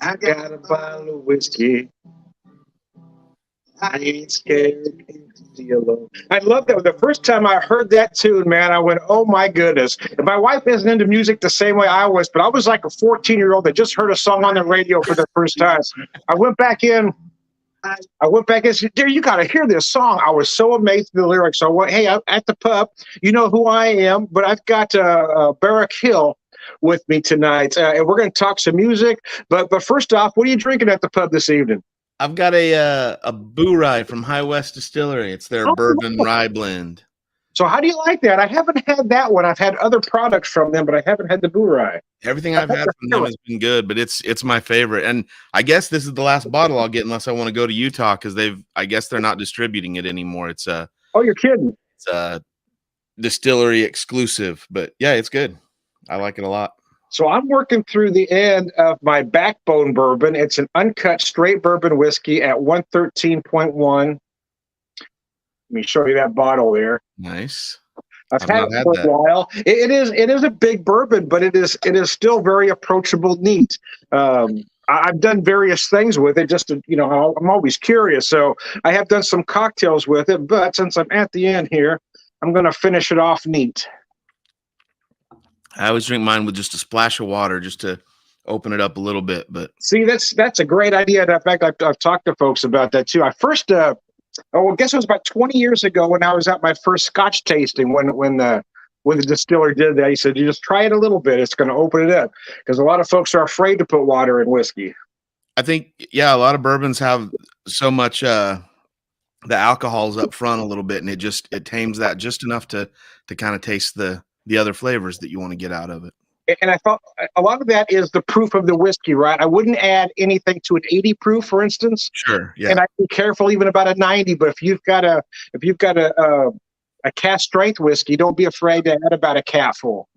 I got a bottle of whiskey. I ain't scared to be alone. I love that. The first time I heard that tune, man, I went, "Oh my goodness!" And my wife isn't into music the same way I was, but I was like a 14-year-old that just heard a song on the radio for the first time. I went back in. I went back and said, "Dear, you got to hear this song." I was so amazed with the lyrics. So, hey, I'm at the pub. You know who I am, but I've got Barak Hill with me tonight, and we're going to talk some music. But first off, what are you drinking at the pub this evening? I've got a Boo Rye from High West Distillery. It's their bourbon rye blend. So how do you like that? I haven't had that one. I've had other products from them, but I haven't had the Boo Rye. Everything I've had from them has been good, but it's my favorite. And I guess this is the last bottle I'll get unless I want to go to Utah because I guess they're not distributing it anymore. It's oh, you're kidding. It's a distillery exclusive, but yeah, it's good. I like it a lot. So I'm working through the end of my Backbone bourbon. It's an uncut straight bourbon whiskey at 113.1. Let me show you that bottle there. Nice. I've had it for a while. It is a big bourbon, but it is still very approachable, neat. I've done various things with it. Just to, I'm always curious. So I have done some cocktails with it. But since I'm at the end here, I'm going to finish it off neat. I always drink mine with just a splash of water just to open it up a little bit. But see, that's a great idea. In fact, I've talked to folks about that too. I first, I guess it was about 20 years ago when I was at my first Scotch tasting. When the distiller did that, he said, "You just try it a little bit. It's going to open it up," because a lot of folks are afraid to put water in whiskey. I think, yeah, a lot of bourbons have so much the alcohol's up front a little bit, and it tames that just enough to kind of taste the other flavors that you want to get out of it. And I thought a lot of that is the proof of the whiskey, right? I wouldn't add anything to an 80 proof, for instance. Sure, yeah. And I'd be careful even about a 90. But if you've got a cask strength whiskey, don't be afraid to add about a cap full.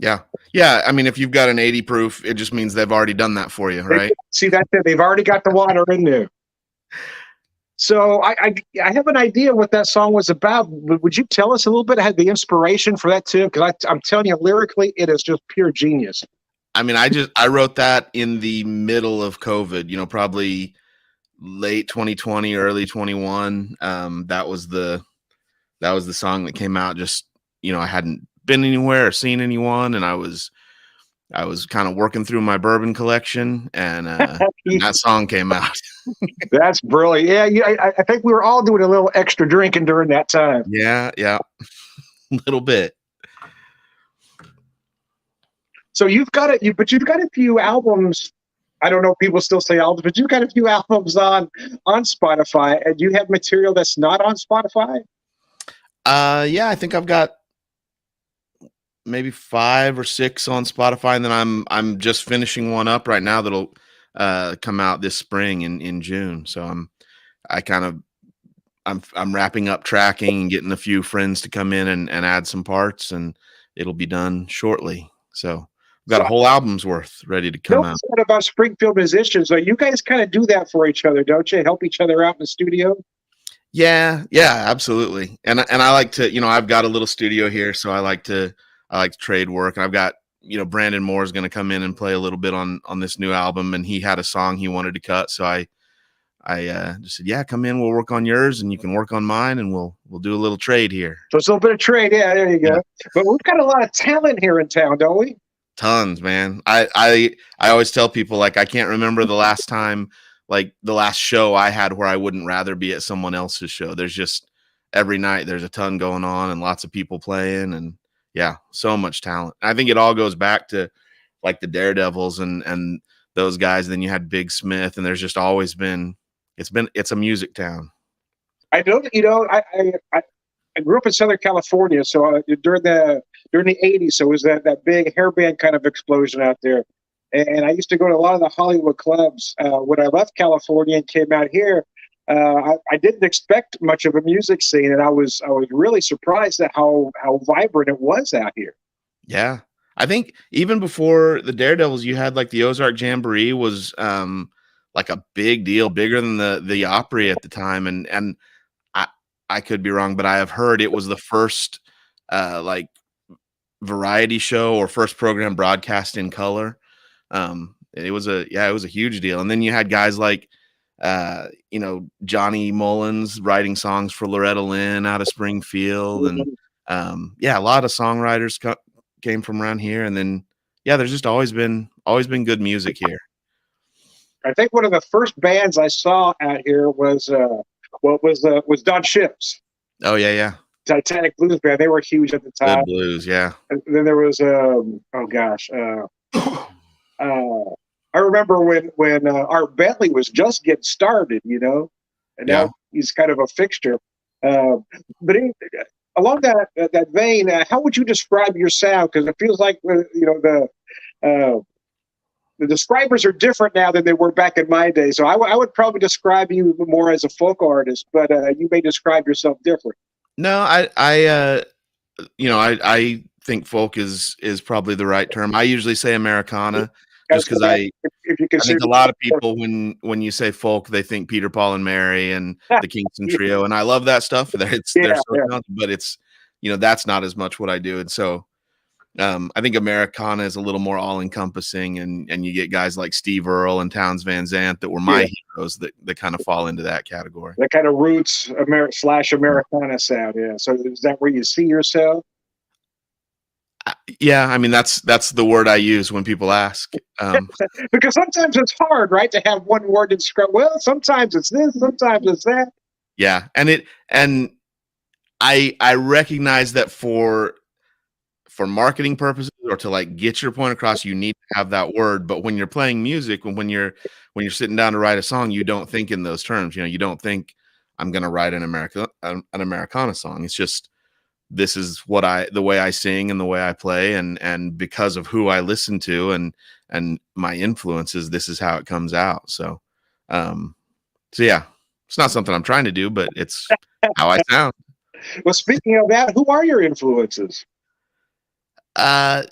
Yeah. I mean, if you've got an 80 proof, it just means they've already done that for you, right? See, that's it. They've already got the water in there. So I have an idea what that song was about. Would you tell us a little bit? I had the inspiration for that too, because I'm telling you, lyrically, it is just pure genius. I mean, I wrote that in the middle of COVID. Probably late 2020, early 21. That was the song that came out. Just I hadn't been anywhere or seen anyone, and I was kind of working through my bourbon collection, and that song came out. That's brilliant. Yeah, I think we were all doing a little extra drinking during that time. Yeah, a little bit. So you've got a few albums. I don't know if people still say albums, but you've got a few albums on Spotify, and you have material that's not on Spotify? Yeah, I think I've got maybe 5 or 6 on Spotify, and then I'm just finishing one up right now that'll come out this spring in June. So I'm wrapping up tracking and getting a few friends to come in and add some parts, and it'll be done shortly. So we've got a whole album's worth ready to come out. What about Springfield musicians? You guys kind of do that for each other, don't you? Help each other out in the studio? Yeah, absolutely. And I like to, I've got a little studio here, so I like to trade work. And I've got, Brandon Moore is going to come in and play a little bit on this new album, and he had a song he wanted to cut. So I just said, "Yeah, come in. We'll work on yours, and you can work on mine, and we'll do a little trade here." So it's a little bit of trade. Yeah, there you go. Yeah. But we've got a lot of talent here in town, don't we? Tons, man. I always tell people, I can't remember the last time, the last show I had where I wouldn't rather be at someone else's show. There's just every night there's a ton going on and lots of people playing, and yeah, so much talent. I think it all goes back to the Daredevils and those guys. Then you had Big Smith, and there's just always been it's a music town. I know that I grew up in Southern California, so during the 80s, so it was that big hair band kind of explosion out there. And I used to go to a lot of the Hollywood clubs. When I left California and came out here, I didn't expect much of a music scene, and I was really surprised at how vibrant it was out here. Yeah, I think even before the Daredevils, you had the Ozark Jamboree was a big deal, bigger than the Opry at the time, and I could be wrong, but I have heard it was the first variety show or first program broadcast in color. it was a huge deal. And then you had guys like Johnny Mullins writing songs for Loretta Lynn out of Springfield, and a lot of songwriters came from around here. And then there's just always been good music here. I think one of the first bands I saw out here was Don Ships. Oh yeah. Titanic Blues Band. They were huge at the time. Good blues, yeah. And then there was I remember when Art Bentley was just getting started, and now he's kind of a fixture. But along that vein, how would you describe your sound? Because it feels like the describers are different now than they were back in my day. So I would probably describe you more as a folk artist, but you may describe yourself different. No, I think folk is probably the right term. I usually say Americana, just because I think a lot of people when you say folk, they think Peter, Paul, and Mary and the Kingston Trio, and I love that stuff. They're so talented, but it's that's not as much what I do, and so I think Americana is a little more all encompassing, and you get guys like Steve Earle and Townes Van Zandt that were my heroes that kind of fall into that category. That kind of roots / Americana sound, yeah. So is that where you see yourself? Yeah, I mean that's the word I use when people ask. Because sometimes it's hard, right, to have one word to describe. Well, sometimes it's this, sometimes it's that. Yeah, and I recognize that for marketing purposes or to like get your point across, you need to have that word. But when you're playing music, when you're sitting down to write a song, you don't think in those terms. You don't think I'm going to write an Americana song. It's just this is the way I sing and the way I play, and because of who I listen to and my influences, this is how it comes out. So yeah, it's not something I'm trying to do, but it's how I sound. Well, speaking of that, who are your influences? I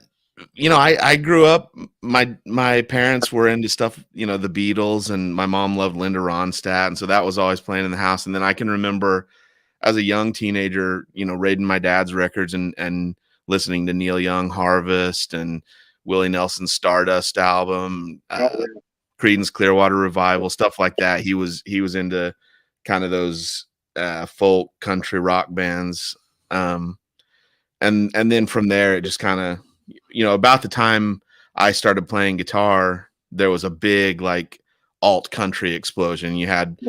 grew up, my parents were into stuff, the Beatles, and my mom loved Linda Ronstadt. And so that was always playing in the house. And then I can remember as a young teenager, raiding my dad's records and listening to Neil Young, Harvest, and Willie Nelson's Stardust album, Creedence Clearwater Revival, stuff like that. He was into kind of those folk country rock bands. And then from there, it just kind of, about the time I started playing guitar, there was a big like alt country explosion. You had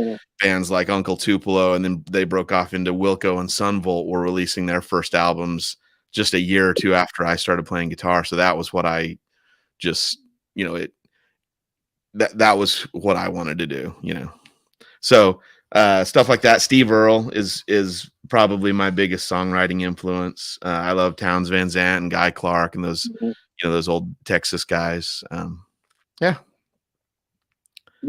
bands like Uncle Tupelo, and then they broke off into Wilco and Sunvolt were releasing their first albums just a year or two after I started playing guitar. So that was what I just, that was what I wanted to do, So stuff like that. Steve Earle is probably my biggest songwriting influence. I love Townes Van Zandt and Guy Clark and those those old Texas guys.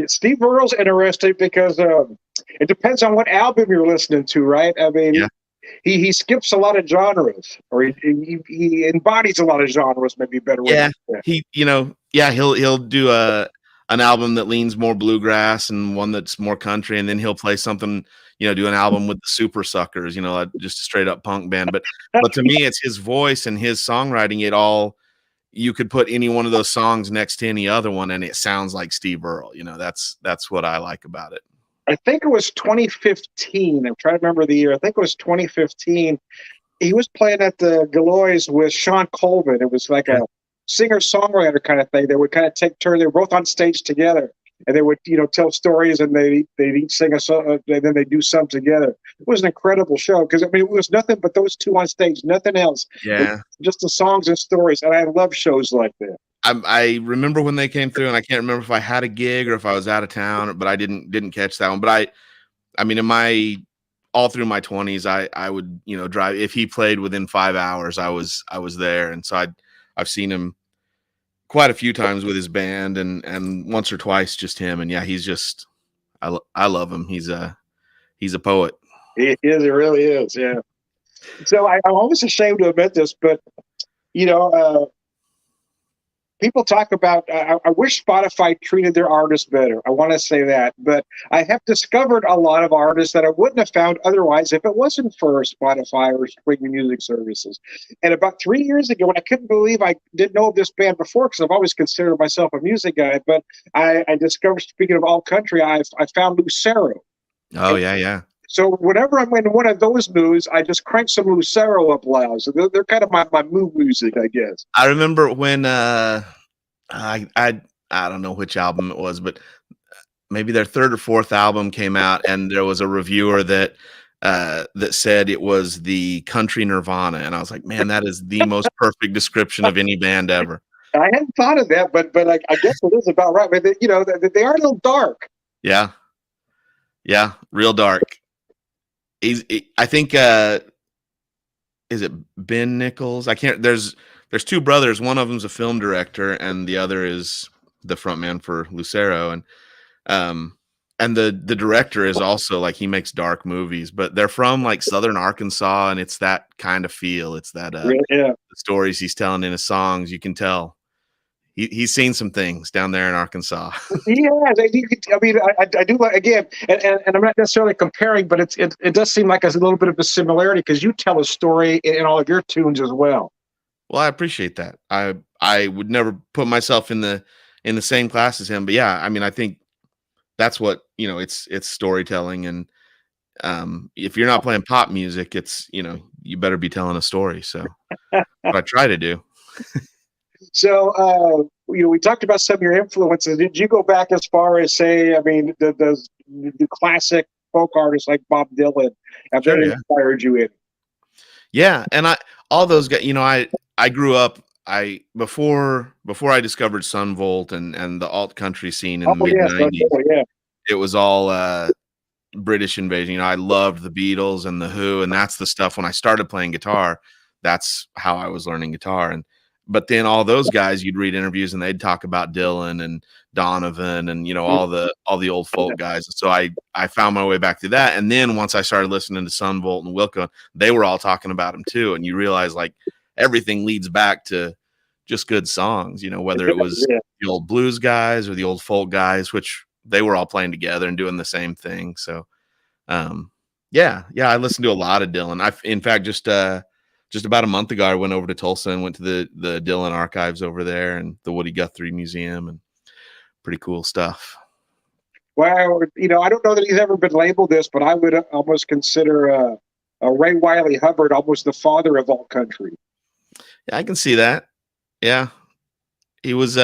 Steve Earle's interesting because it depends on what album you're listening to, right? I mean, he skips a lot of genres, or he embodies a lot of genres. Maybe a better way. Yeah, he'll do an album that leans more bluegrass and one that's more country, and then he'll play something, do an album with the Super Suckers, just a straight up punk band. But to me, it's his voice and his songwriting. You could put any one of those songs next to any other one, and it sounds like Steve Earle. That's what I like about it. I think it was 2015. I'm trying to remember the year. I think it was 2015. He was playing at the Galois with Sean Colvin. It was like a singer-songwriter kind of thing. They would kind of take turns. They were both on stage together, and they would, tell stories, and they'd each sing a song, and then they do some together. It was an incredible show because it was nothing but those two on stage, nothing else. Yeah, just the songs and stories, and I love shows like that. I remember when they came through, and I can't remember if I had a gig or if I was out of town, but I didn't catch that one. But I mean, all through my 20s, I would drive. If he played within 5 hours, I was there, and so I've seen him quite a few times with his band, and once or twice just him. And yeah, he's just I love him. He's a poet. He is. He really is. Yeah. So I'm always ashamed to admit this, but people talk about, I wish Spotify treated their artists better. I want to say that, but I have discovered a lot of artists that I wouldn't have found otherwise if it wasn't for Spotify or streaming music services. And about 3 years ago, and I couldn't believe I didn't know of this band before because I've always considered myself a music guy, but I discovered, speaking of all country, I found Lucero. Oh yeah, yeah. So whenever I'm in one of those moods, I just crank some Lucero up loud. So they're kind of my mood music, I guess. I remember when I don't know which album it was, but maybe their third or fourth album came out, and there was a reviewer that that said it was the country Nirvana, and I was like, man, that is the most perfect description of any band ever. I hadn't thought of that, but I guess it is about right. But they are a little dark. Yeah, yeah, real dark. I think is it Ben Nichols? I can't. There's two brothers. One of them's a film director, and the other is the frontman for Lucero. And the director is also like, he makes dark movies, but they're from like Southern Arkansas, and it's that kind of feel. It's that Yeah. the stories he's telling in his songs. You can tell he's seen some things down there in Arkansas. Yeah, I mean, I do like, again, and I'm not necessarily comparing, but it does seem like there's a little bit of a similarity because you tell a story in all of your tunes as well. Well, I appreciate that. I would never put myself in the same class as him, but yeah, I mean, I think that's what, it's storytelling. And if you're not playing pop music, it's, you better be telling a story. So what I try to do. So, we talked about some of your influences. Did you go back as far as, say, I mean, the classic folk artists like Bob Dylan? Have Sure, they yeah. inspired you in? Yeah, and all those guys, I grew up, before I discovered Sun Volt and the alt country scene in the mid Yes, '90s, yeah. it was all British invasion. I loved the Beatles and the Who, and that's the stuff. When I started playing guitar, that's how I was learning guitar. But then all those guys, you'd read interviews and they'd talk about Dylan and Donovan and all the old folk guys. So I found my way back to that. And then once I started listening to Sun Volt and Wilco, they were all talking about him too. And you realize like everything leads back to just good songs, whether it was the old blues guys or the old folk guys, which they were all playing together and doing the same thing. So yeah, I listened to a lot of Dylan. In fact, just about a month ago, I went over to Tulsa and went to the Dylan archives over there and the Woody Guthrie Museum, and pretty cool stuff. Well, I don't know that he's ever been labeled this, but I would almost consider Ray Wiley Hubbard almost the father of alt country. Yeah, I can see that. Yeah, he was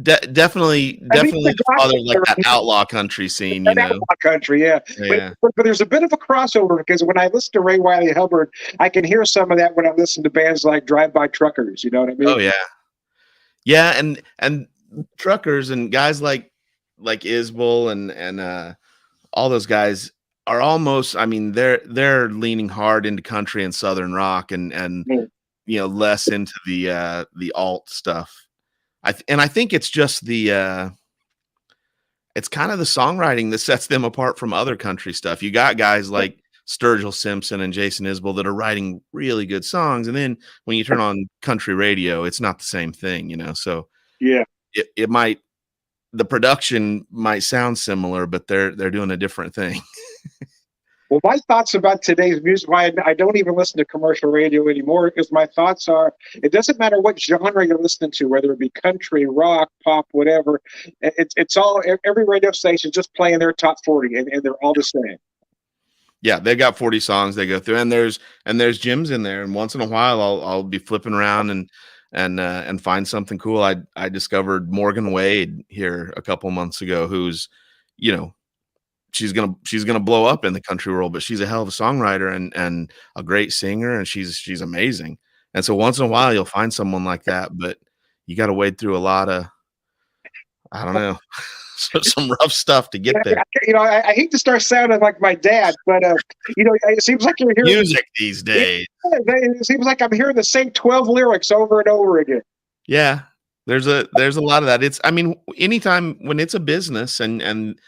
definitely the father of like that outlaw country scene, Outlaw country, yeah. But there's a bit of a crossover because when I listen to Ray Wiley Hubbard, I can hear some of that when I listen to bands like Drive By Truckers. You know what I mean? Oh yeah, and truckers and guys like Isbell and all those guys are almost. I mean, they're leaning hard into country and southern rock and less into the alt stuff. I think it's just it's kind of the songwriting that sets them apart from other country stuff. You got guys like Sturgill Simpson and Jason Isbell that are writing really good songs, and then when you turn on country radio, it's not the same thing, So yeah, it might, the production might sound similar, but they're doing a different thing. Well, my thoughts about today's music, why I don't even listen to commercial radio anymore, because my thoughts are, it doesn't matter what genre you're listening to, whether it be country, rock, pop, whatever. It's all, every radio station just playing their top 40, and they're all the same. Yeah, they got 40 songs they go through, and there's gems in there. And once in a while, I'll be flipping around and find something cool. I discovered Morgan Wade here a couple months ago, who's, she's gonna blow up in the country world, but she's a hell of a songwriter and a great singer, and she's amazing. And so once in a while you'll find someone like that, but you got to wade through a lot of, I don't know, some rough stuff to get there. I hate to start sounding like my dad, but it seems like you're hearing music these days. It seems like I'm hearing the same 12 lyrics over and over again. Yeah, there's a lot of that. It's, I mean, anytime when it's a business and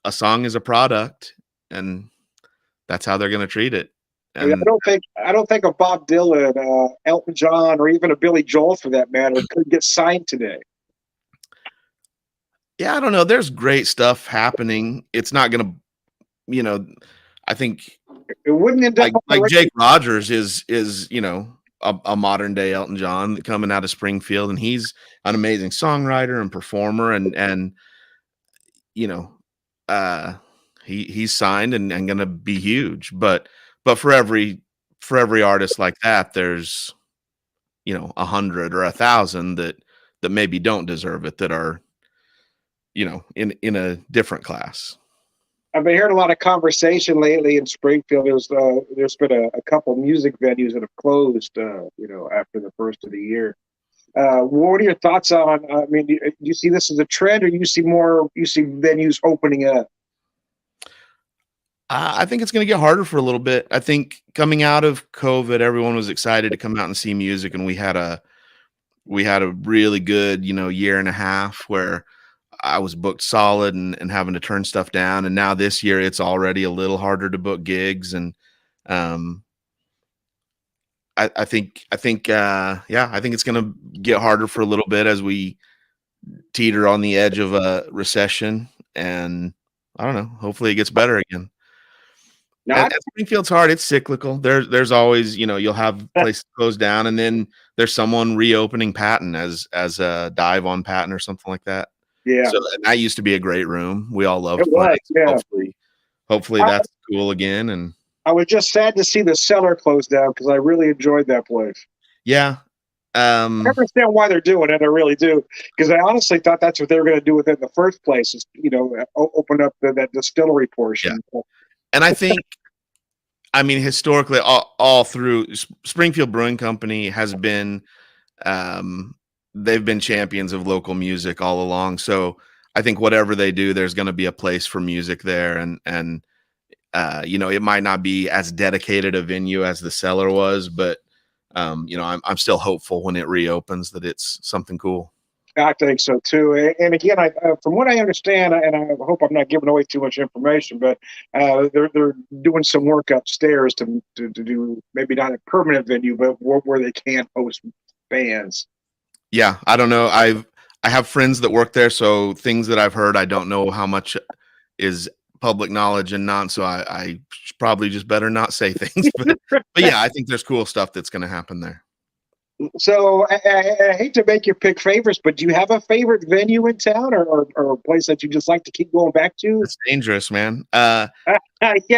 a song is a product, and that's how they're going to treat it. I mean, And I don't think a Bob Dylan, Elton John, or even a Billy Joel, for that matter, could get signed today. yeah, I don't know. There's great stuff happening. It's not gonna, you know, I think It wouldn't end up on the like radio. Jake Rogers is a modern day Elton John coming out of Springfield, and he's an amazing songwriter and performer, and you know, uh, he's signed and gonna be huge. But for every artist like that, there's 100 or 1,000 that maybe don't deserve it, that are in a different class. I've been hearing a lot of conversation lately in Springfield. There's been a couple music venues that have closed, after the first of the year. What are your thoughts on? I mean, do you see this as a trend, or you see venues opening up? I think it's going to get harder for a little bit. I think coming out of COVID, everyone was excited to come out and see music, and we had a really good, year and a half where I was booked solid and having to turn stuff down. And now this year, it's already a little harder to book gigs. And um, I think it's going to get harder for a little bit as we teeter on the edge of a recession. And I don't know. Hopefully, it gets better again. And Springfield's hard. It's cyclical. There's always, you'll have places closed down, and then there's someone reopening Patton as a dive on Patton or something like that. Yeah. So that used to be a great room. We all loved It playing. was, yeah. Hopefully that's cool again. And I was just sad to see the Cellar close down because I really enjoyed that place. yeah, I understand why they're doing it. I really do, because I honestly thought that's what they were going to do with it in the first place. Is open up that distillery portion. Yeah. And I think, historically, all through Springfield Brewing Company has been, they've been champions of local music all along. So I think whatever they do, there's going to be a place for music there. And it might not be as dedicated a venue as the Cellar was, but I'm still hopeful when it reopens that it's something cool. I think so too. And again, from what I understand, and I hope I'm not giving away too much information, but they're doing some work upstairs to do maybe not a permanent venue, but where they can host bands. Yeah, I don't know. I have friends that work there, so things that I've heard, I don't know how much is public knowledge and not. So I probably just better not say things. But yeah, I think there's cool stuff that's going to happen there. So I hate to make you pick favorites, but do you have a favorite venue in town, or a place that you just like to keep going back to? It's dangerous, man. Yeah,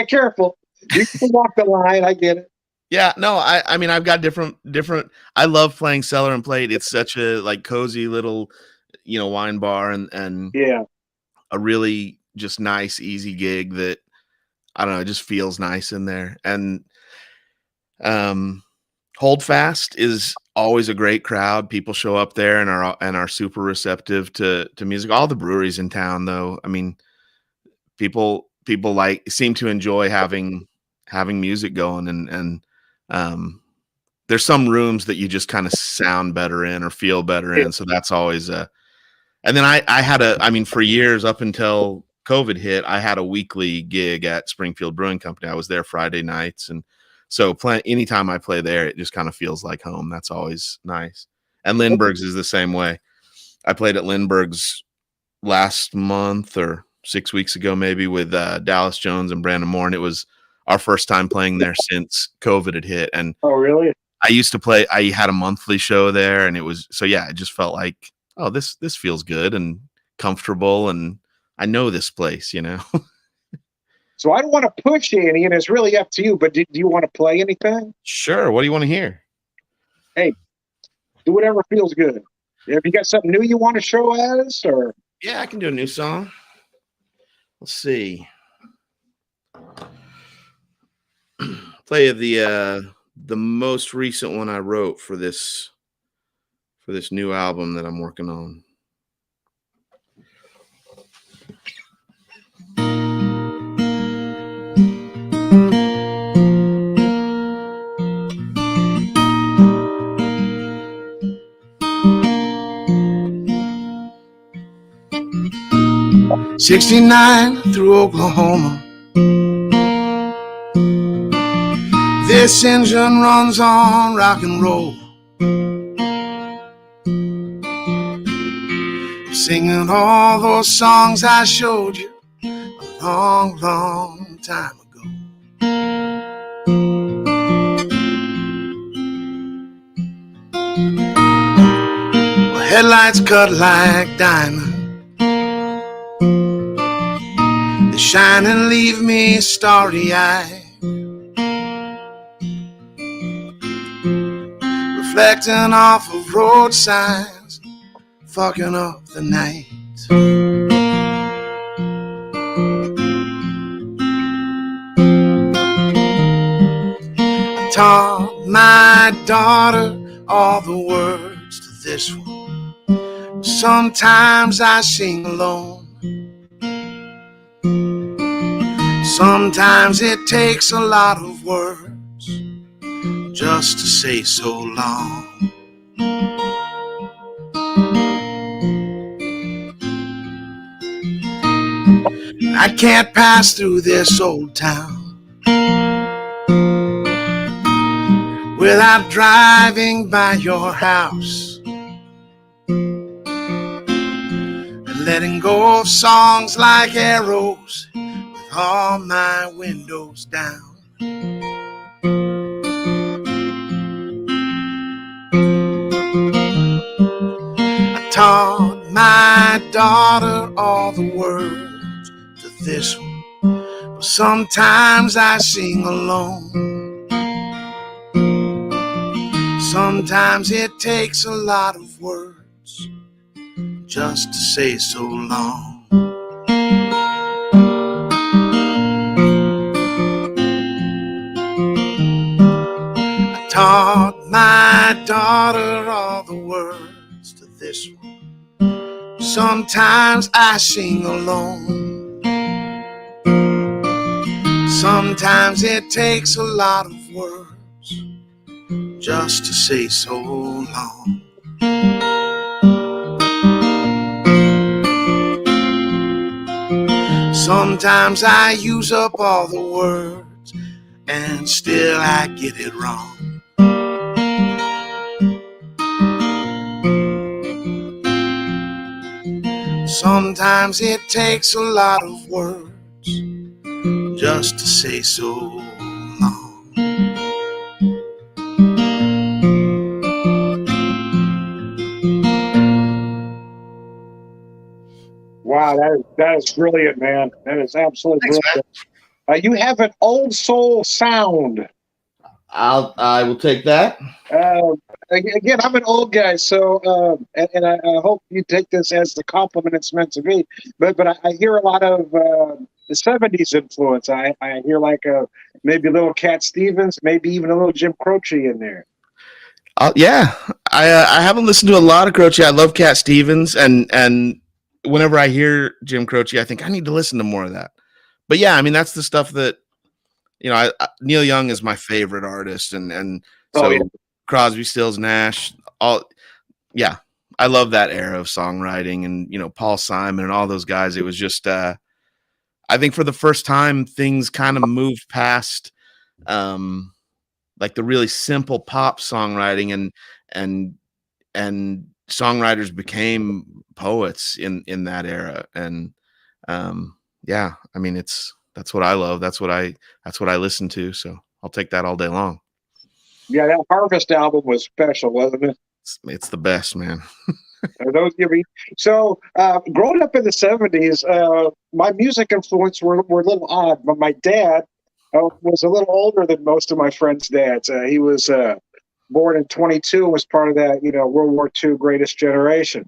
careful. You can walk the line. I get it. Yeah, no, I've got different. I love playing Cellar and Plate. It's such a cozy little, wine bar and yeah, a really just nice, easy gig that I don't know, it just feels nice in there. And Hold Fast is always a great crowd. People show up there and are super receptive to music. All the breweries in town, though, people seem to enjoy having music going, and there's some rooms that you just kind of sound better in or feel better in. So that's always and then I had for years up until COVID hit, I had a weekly gig at Springfield Brewing Company. I was there Friday nights, and so anytime I play there, it just kind of feels like home. That's always nice. And Lindbergh's is the same way. I played at Lindbergh's last month or 6 weeks ago, maybe, with Dallas Jones and Brandon Moore, and it was our first time playing there since COVID had hit. And oh, really? I had a monthly show there, and it just felt like, oh, this feels good and comfortable, and I know this place, So I don't want to push any, and it's really up to you, but do you want to play anything? Sure. What do you want to hear? Hey, do whatever feels good. Have you got something new you want to show us, or? Yeah, I can do a new song. Let's see. Play the most recent one I wrote for this new album that I'm working on. '69 through Oklahoma. This engine runs on rock and roll, singing all those songs I showed you a long, long time ago. My headlights cut like diamonds, they shine and leave me starry-eyed, reflecting off of road signs, fucking up the night. I taught my daughter all the words to this one. Sometimes I sing alone, sometimes it takes a lot of words just to say so long. I can't pass through this old town without driving by your house and letting go of songs like arrows with all my windows down. I taught my daughter all the words to this one, but sometimes I sing alone. Sometimes it takes a lot of words just to say so long. I taught my daughter all the words to this one. Sometimes I sing alone. Sometimes it takes a lot of words just to say so long. Sometimes I use up all the words and still I get it wrong. Sometimes it takes a lot of words just to say so long. Wow, that is brilliant, man. That is absolutely brilliant. You have an old soul sound. I will take that. Again, I'm an old guy, so and I hope you take this as the compliment it's meant to be. But I hear a lot of the '70s influence. I hear like maybe a little Cat Stevens, maybe even a little Jim Croce in there. Yeah, I haven't listened to a lot of Croce. I love Cat Stevens, and whenever I hear Jim Croce, I think I need to listen to more of that. But yeah, I mean that's the stuff that Neil Young is my favorite artist, and so yeah. Crosby, Stills, Nash, all. Yeah, I love that era of songwriting, and Paul Simon and all those guys. It was just I think for the first time things kind of moved past like the really simple pop songwriting, and songwriters became poets in that era. And yeah, I mean that's what I love. That's what I listen to. So I'll take that all day long. Yeah, that Harvest album was special, wasn't it? It's the best, man. So, growing up in the '70s, my music influence were a little odd. But my dad was a little older than most of my friends' dads. He was born in 22 and was part of that, World War II Greatest Generation.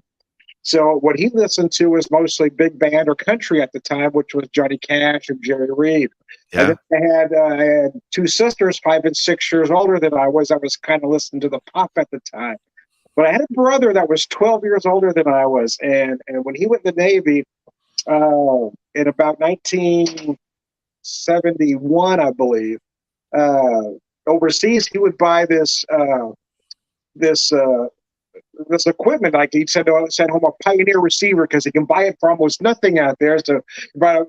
So what he listened to was mostly big band or country at the time, which was Johnny Cash and Jerry Reed. Yeah. And then I had two sisters, 5 and 6 years older than I was. I was kind of listening to the pop at the time. But I had a brother that was 12 years older than I was. And when he went in the Navy in about 1971, I believe, overseas, he would buy this this equipment. Like he sent home a Pioneer receiver because he can buy it for almost nothing out there. So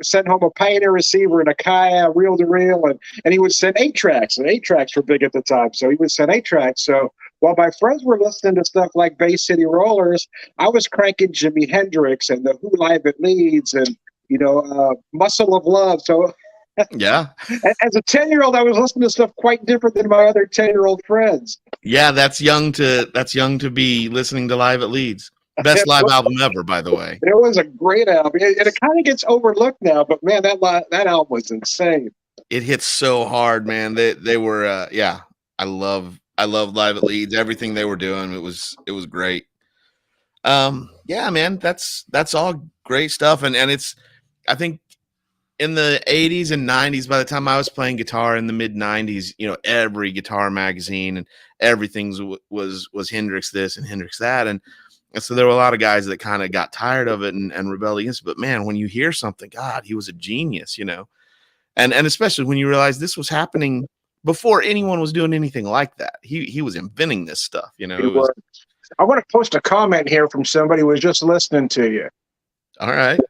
sent home a Pioneer receiver and a Kaya reel to reel, and he would send 8-tracks, and 8-tracks were big at the time. So he would send 8-tracks. So while my friends were listening to stuff like Bay City Rollers, I was cranking Jimi Hendrix and the Who Live at Leeds and Muscle of Love. So Yeah. as a 10-year-old, I was listening to stuff quite different than my other 10-year-old friends. Yeah, that's young to be listening to Live at Leeds. Best live album ever, by the way. It was a great album. It kind of gets overlooked now, but man, that album was insane. It hits so hard, man. They were yeah. I love Live at Leeds. Everything they were doing, it was great. Yeah, man, that's all great stuff. And it's, I think in the 80s and 90s, by the time I was playing guitar in the mid 90s, every guitar magazine and everything was Hendrix this and Hendrix that. And so there were a lot of guys that kind of got tired of it and rebelled against it. But man, when you hear something, God, he was a genius, and especially when you realize this was happening before anyone was doing anything like that. He was inventing this stuff, I want to post a comment here from somebody who was just listening to you. All right.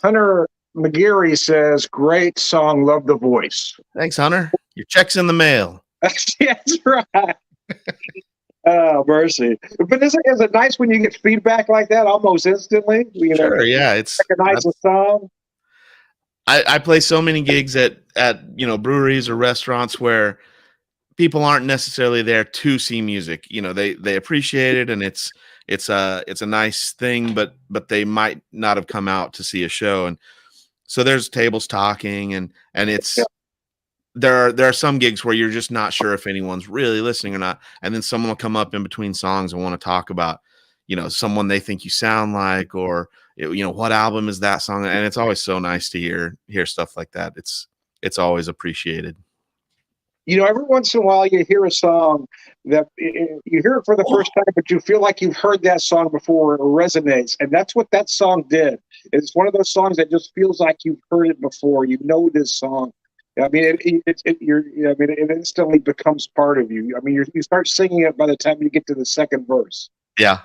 Hunter McGeary says, great song, love the voice. Thanks, Hunter. Your check's in the mail. That's right. Oh, mercy. But is it nice when you get feedback like that almost instantly? Sure, yeah. It's recognize the song. I play so many gigs at breweries or restaurants where people aren't necessarily there to see music. They appreciate it and it's a nice thing, but they might not have come out to see a show. And so there's tables talking and it's there are some gigs where you're just not sure if anyone's really listening or not. And then someone will come up in between songs and want to talk about, someone they think you sound like, or, what album is that song? And it's always so nice to hear stuff like that. It's always appreciated. Every once in a while you hear a song that you hear it for the first time, but you feel like you've heard that song before. It resonates. And that's what that song did. It's one of those songs that just feels like you've heard it before. You know this song. I mean, it instantly becomes part of you. I mean, you start singing it by the time you get to the second verse. Yeah.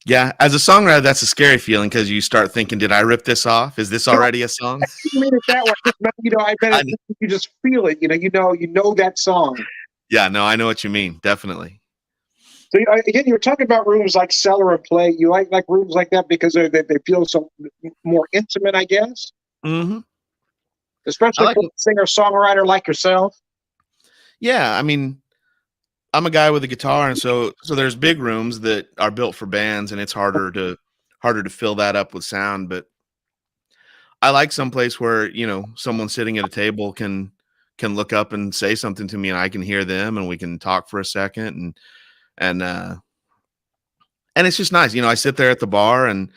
Yeah. As a songwriter, that's a scary feeling because you start thinking, did I rip this off? Is this already a song? I didn't mean it that way. I bet you just feel it. You know that song. Yeah, no, I know what you mean. Definitely. So again, you were talking about rooms like Cellar and Play. You like rooms like that because they feel so more intimate, I guess. Mm-hmm. Especially for a singer-songwriter like yourself. Yeah, I mean, I'm a guy with a guitar, and so there's big rooms that are built for bands, and it's harder to fill that up with sound. But I like some place where someone sitting at a table can look up and say something to me, and I can hear them, and we can talk for a second, and it's just nice. I sit there at the bar and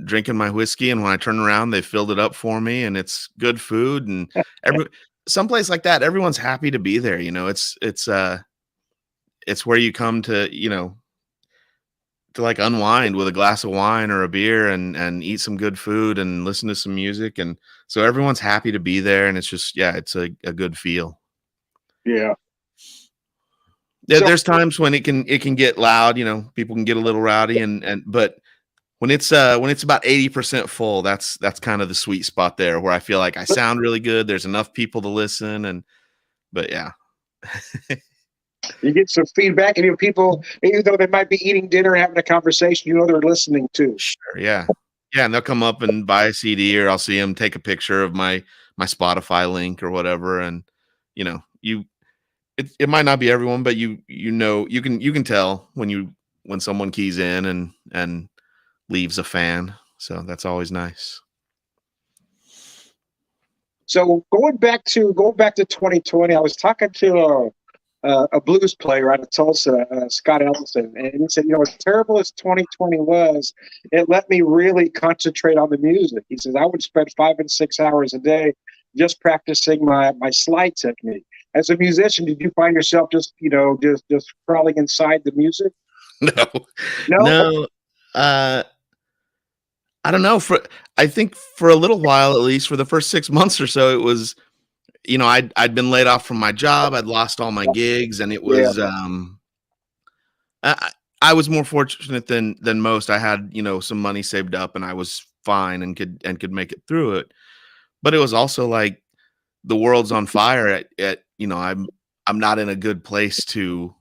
drinking my whiskey, and when I turn around, they filled it up for me, and it's good food, and someplace like that, everyone's happy to be there. It's where you come to to like unwind with a glass of wine or a beer and eat some good food and listen to some music, and so everyone's happy to be there, and it's just it's a good feel. Yeah. There's times when it can get loud. People can get a little rowdy, but when it's about 80% full, that's kind of the sweet spot there where I feel like I sound really good. There's enough people to listen, but yeah. You get some feedback, and people, even though they might be eating dinner, having a conversation, they're listening too. Sure, yeah, and they'll come up and buy a CD, or I'll see them take a picture of my Spotify link or whatever, and it might not be everyone, but you can tell when someone keys in and leaves a fan, so that's always nice. So going back to 2020, I was talking to a blues player out of Tulsa, Scott Ellison, and he said, as terrible as 2020 was, it let me really concentrate on the music. He says I would spend 5 and 6 hours a day just practicing my slide technique. As a musician, did you find yourself just crawling inside the music? No. I don't know. I think for a little while, at least for the first 6 months or so, it was, I'd been laid off from my job. I'd lost all my gigs, and it was, I was more fortunate than most. I had, some money saved up and I was fine and could make it through it. But it was also like the world's on fire I'm not in a good place to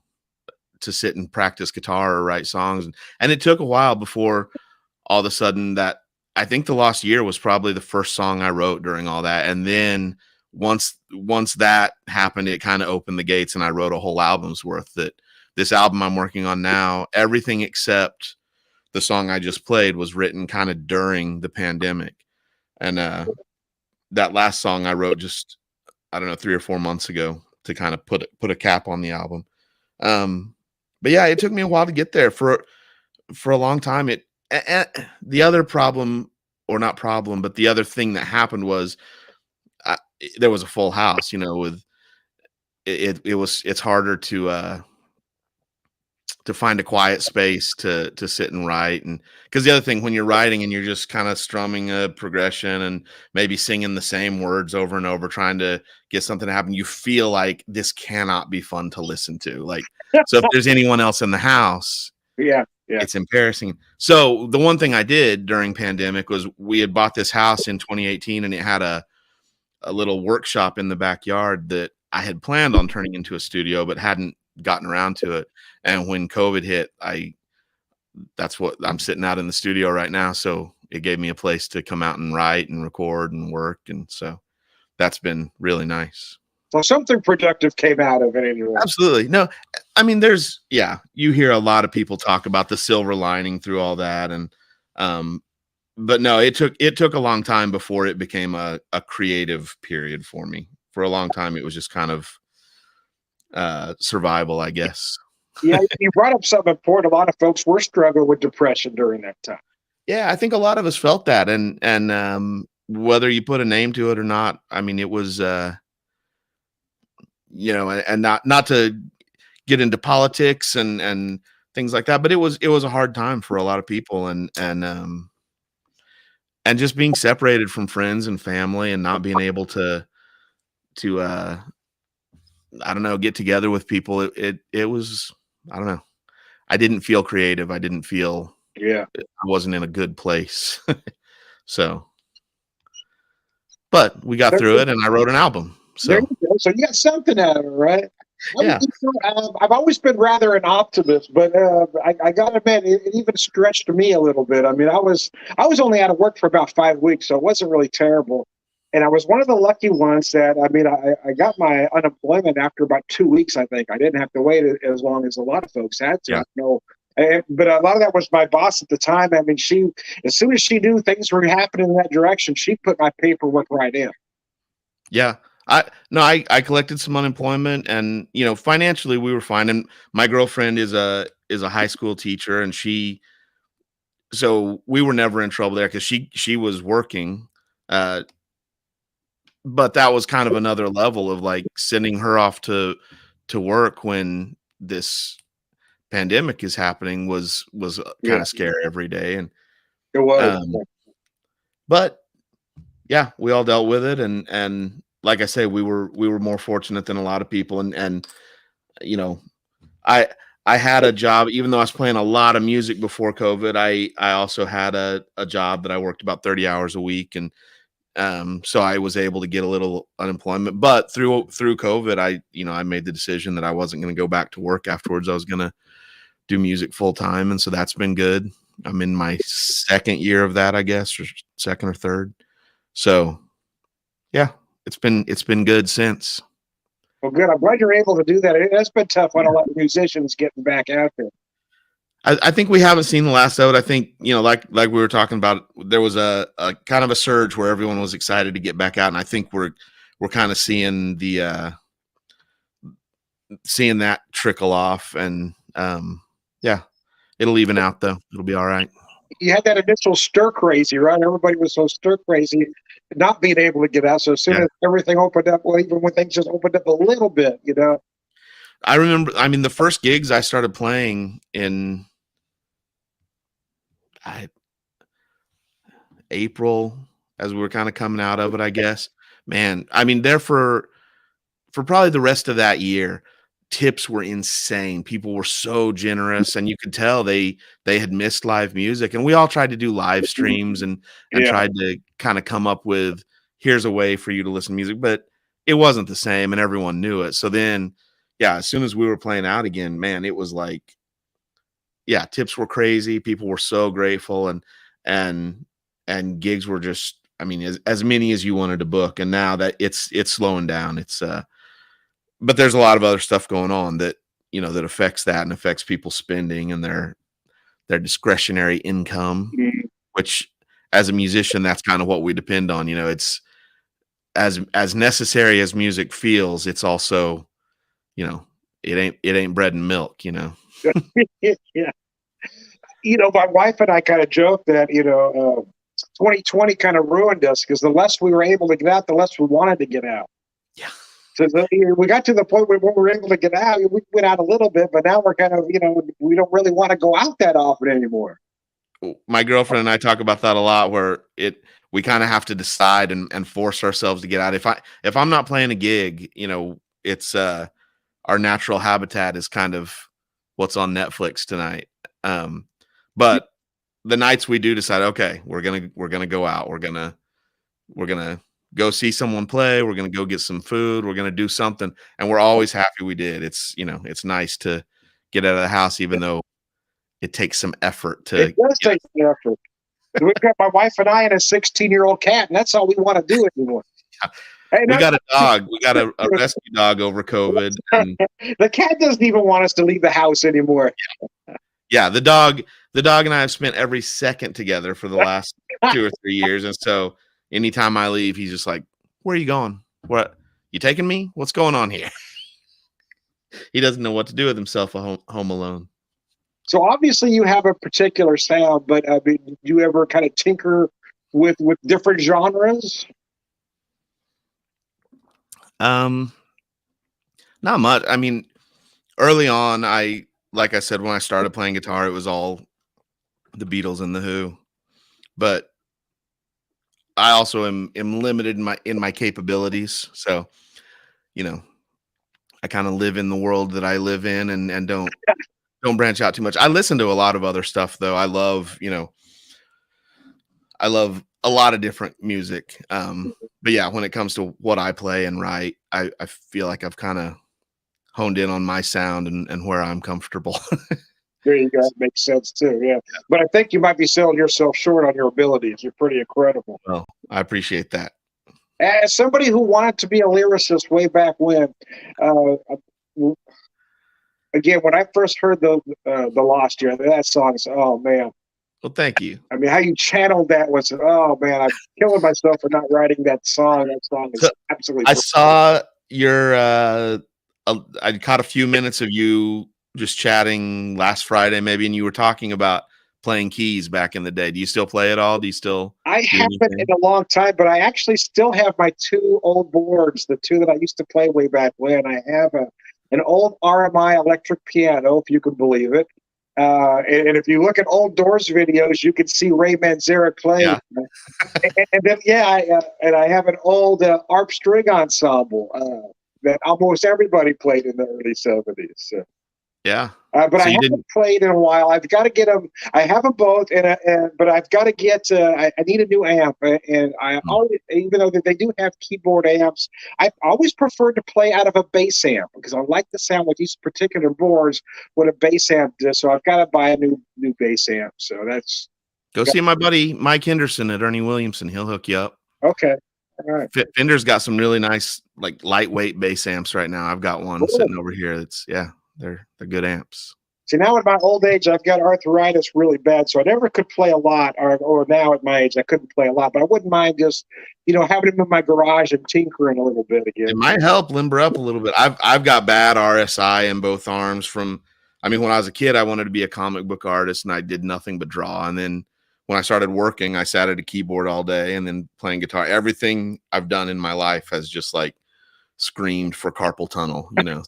sit and practice guitar or write songs. And it took a while before all of a sudden that I think The Lost Year was probably the first song I wrote during all that. And then once that happened, it kind of opened the gates and I wrote a whole album's worth. That this album I'm working on now, everything except the song I just played was written kind of during the pandemic. And that last song I wrote just, I don't know, 3 or 4 months ago to kind of put a cap on the album. But yeah, it took me a while to get there. For a long time. The other problem, or not problem, but the other thing that happened was there was a full house. With it's harder to find a quiet space to sit and write. And because the other thing, when you're writing and you're just kind of strumming a progression and maybe singing the same words over and over, trying to get something to happen, you feel like this cannot be fun to listen to. Like, so if there's anyone else in the house, Yeah. it's embarrassing. So the one thing I did during pandemic was we had bought this house in 2018 and it had a little workshop in the backyard that I had planned on turning into a studio, but hadn't gotten around to it. And when COVID hit, that's what I'm sitting out in the studio right now. So it gave me a place to come out and write and record and work. And so that's been really nice. So something productive came out of it anyway. Absolutely. No, I mean, you hear a lot of people talk about the silver lining through all that. And, but no, it took a long time before it became a creative period for me. For a long time, it was just kind of survival, I guess. Yeah, you brought up something important. A lot of folks were struggling with depression during that time. Yeah, I think a lot of us felt that, and whether you put a name to it or not, I mean, it was, and not to get into politics and things like that, but it was a hard time for a lot of people, and just being separated from friends and family and not being able to I don't know, get together with people. It was, I don't know. I didn't feel creative. I didn't feel, Yeah, I wasn't in a good place. So, but we got through it and I wrote an album. there So, you go. So you got something out of it, right? yeah. I've always been rather an optimist, but I got to admit, it even stretched me a little bit. I mean, I was only out of work for about 5 weeks, so it wasn't really terrible. And I was one of the lucky ones that, I mean, I got my unemployment after about 2 weeks, I think. I didn't have to wait as long as a lot of folks had to. Yeah. But a lot of that was my boss at the time. I mean, as soon as she knew things were happening in that direction, she put my paperwork right in. Yeah. I collected some unemployment and, financially we were fine. And my girlfriend is a high school teacher and so we were never in trouble there because she was working. But that was kind of another level of like sending her off to work when this pandemic is happening was kind of scary every day. And It was. but yeah, we all dealt with it. And like I say, we were more fortunate than a lot of people. And I had a job, even though I was playing a lot of music before COVID, I also had a job that I worked about 30 hours a week. And so I was able to get a little unemployment, but through COVID, I made the decision that I wasn't going to go back to work afterwards. I was going to do music full time. And so that's been good. I'm in my second year of that, I guess, or second or third. So yeah, it's been good since. Well, good. I'm glad you're able to do that. It's been tough on a lot of musicians getting back out there. I think we haven't seen the last of it. I think, like we were talking about, there was a kind of a surge where everyone was excited to get back out. And I think we're kind of seeing seeing that trickle off. And yeah, it'll even out though. It'll be all right. You had that initial stir crazy, right? Everybody was so stir crazy, not being able to get out. So as soon as everything opened up, well, even when things just opened up a little bit, I remember, the first gigs I started playing in April, as we were kind of coming out of it, I guess. Man, there for probably the rest of that year, tips were insane. People were so generous, and you could tell they had missed live music. And we all tried to do live streams and Yeah. tried to kind of come up with, here's a way for you to listen to music, but it wasn't the same, and everyone knew it. So then, yeah, as soon as we were playing out again, man, it was like, yeah, tips were crazy. People were so grateful, and gigs were just, I mean, as many as you wanted to book. And now that it's slowing down, but there's a lot of other stuff going on that, that affects that and affects people's spending and their discretionary income, which as a musician, that's kind of what we depend on. It's as necessary as music feels, it's also, it ain't bread and milk, Yeah. My wife and I kind of joke that, 2020 kind of ruined us, because the less we were able to get out, the less we wanted to get out. Yeah. So we got to the point where when we were able to get out, we went out a little bit, but now we're kind of, we don't really want to go out that often anymore. My girlfriend and I talk about that a lot, where we kind of have to decide and force ourselves to get out. If I'm not playing a gig, it's our natural habitat is kind of what's on Netflix tonight. But the nights we do decide, okay, we're gonna go out, we're gonna go see someone play, we're gonna go get some food, we're gonna do something, and we're always happy we did. It's it's nice to get out of the house, even though it takes some effort to. It does take some effort. We've got my wife and I and a 16-year-old cat, and that's all we want to do anymore. Yeah. Hey, we got a dog. We got a rescue dog over COVID. And the cat doesn't even want us to leave the house anymore. Yeah, the dog and I have spent every second together for the last 2 or 3 years, and so anytime I leave, he's just like, "Where are you going? What, you taking me? What's going on here?" He doesn't know what to do with himself home alone. So obviously you have a particular sound, but I mean, do you ever kind of tinker with different genres? Not much. I mean, early on, like I said, when I started playing guitar, it was all the Beatles and the Who. But I also am limited in my capabilities. So, I kind of live in the world that I live in, and don't branch out too much. I listen to a lot of other stuff, though. I love a lot of different music. But yeah, when it comes to what I play and write, I feel like I've kind of honed in on my sound and where I'm comfortable. There you go. That makes sense too. Yeah. But I think you might be selling yourself short on your abilities. You're pretty incredible. Well, I appreciate that. As somebody who wanted to be a lyricist way back when, again, when I first heard the Lost Year, that song is, oh man. Well, thank you. I mean, how you channeled that was, oh man, I'm killing myself for not writing that song. That song is absolutely. I saw your, I caught a few minutes of you just chatting last Friday, maybe, and you were talking about playing keys back in the day. Do you still play at all? Do you still? I haven't in a long time, but I actually still have my 2 old boards, the 2 that I used to play way back when. I have an old RMI electric piano, if you can believe it. And if you look at old Doors videos, you can see Ray Manzarek play. Yeah. and then, I have an old ARP string ensemble that almost everybody played in the early 70s. So. Yeah. But so I haven't played in a while. I've got to get them. I have them both, but I've got to get. I need a new amp, and I always, even though they do have keyboard amps, I always prefer to play out of a bass amp because I like the sound with these particular boards what a bass amp does. So I've got to buy a new bass amp. So that's. Go see my buddy Mike Henderson at Ernie Williamson. He'll hook you up. Okay. All right. Fender's got some really nice, like, lightweight bass amps right now. I've got one sitting over here. They're good amps. See, now at my old age, I've got arthritis really bad, so I never could play a lot. Or now at my age, I couldn't play a lot. But I wouldn't mind just, having them in my garage and tinkering a little bit again. It might help limber up a little bit. I've got bad RSI in both arms from. I mean, when I was a kid, I wanted to be a comic book artist, and I did nothing but draw. And then when I started working, I sat at a keyboard all day, and then playing guitar. Everything I've done in my life has just screamed for carpal tunnel, So.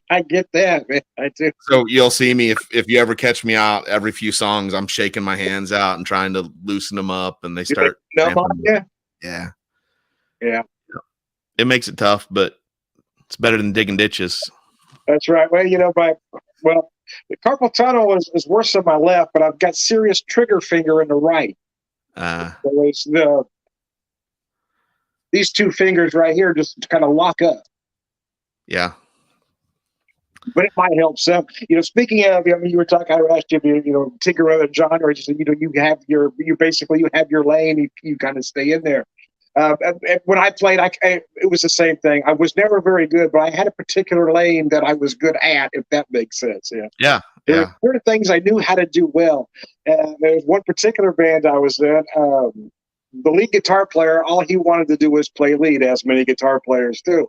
I get that, man. I do. So you'll see me if you ever catch me out every few songs, I'm shaking my hands out and trying to loosen them up, and they start. Yeah. It makes it tough, but it's better than digging ditches. That's right. Well, well, the carpal tunnel is worse on my left, but I've got serious trigger finger in the right. Uh, So it's these two fingers right here just kind of lock up. yeah. But it might help some. Speaking of, you were talking. I asked you, tinker other genre. You basically you have your lane. You kind of stay in there. And when I played, it was the same thing. I was never very good, but I had a particular lane that I was good at, if that makes sense. Yeah. Yeah. There Yeah. were things I knew how to do well. There's one particular band I was in. The lead guitar player, all he wanted to do was play lead, as many guitar players do.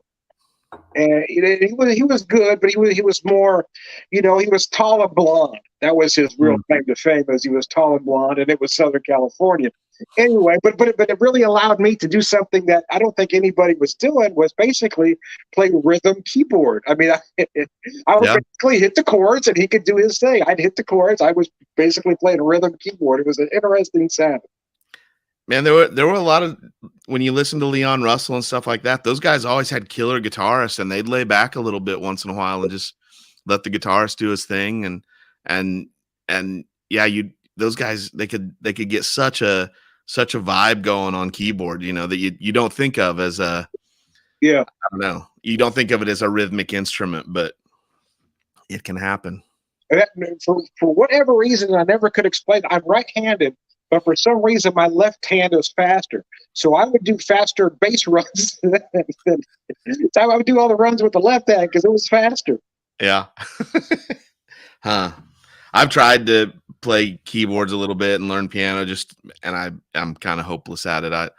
And he was good, but he was more, he was tall and blonde. That was his real claim to fame, as he was tall and blonde, and it was Southern California. Anyway, but it really allowed me to do something that I don't think anybody was doing, was basically play rhythm keyboard. I mean, I would basically hit the chords, and he could do his thing. I'd hit the chords. I was basically playing rhythm keyboard. It was an interesting sound. Man, there were a lot of, when you listen to Leon Russell and stuff like that, those guys always had killer guitarists, and they'd lay back a little bit once in a while and just let the guitarist do his thing. And yeah, those guys, they could get such a vibe going on keyboard, that you don't think of as I don't know, you don't think of it as a rhythmic instrument, but it can happen. For whatever reason, I never could explain. I'm right-handed, but for some reason, my left hand is faster. So I would do faster bass runs. So I would do all the runs with the left hand because it was faster. Yeah. Huh. I've tried to play keyboards a little bit and learn piano, and I'm kind of hopeless at it.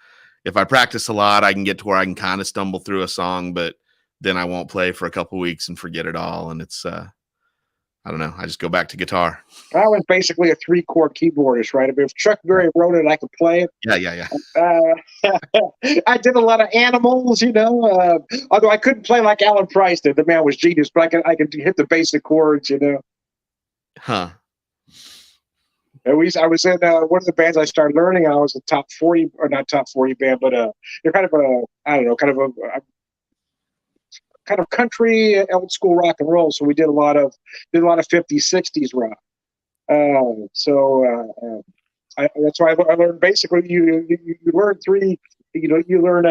If I practice a lot, I can get to where I can kind of stumble through a song, but then I won't play for a couple weeks and forget it all. And it's, I don't know. I just go back to guitar. I was basically a 3-chord keyboardist, right? I mean, if Chuck Berry wrote it, I could play it. Yeah. I did a lot of animals, although I couldn't play like Alan Price did. The man was genius, but I could hit the basic chords, Huh. I was in one of the bands I started learning. I was a top 40, or not top 40 band, but they're kind of kind of country, old school rock and roll. So we did a lot of 50s, 60s rock. That's why I learned basically you learn three. You learn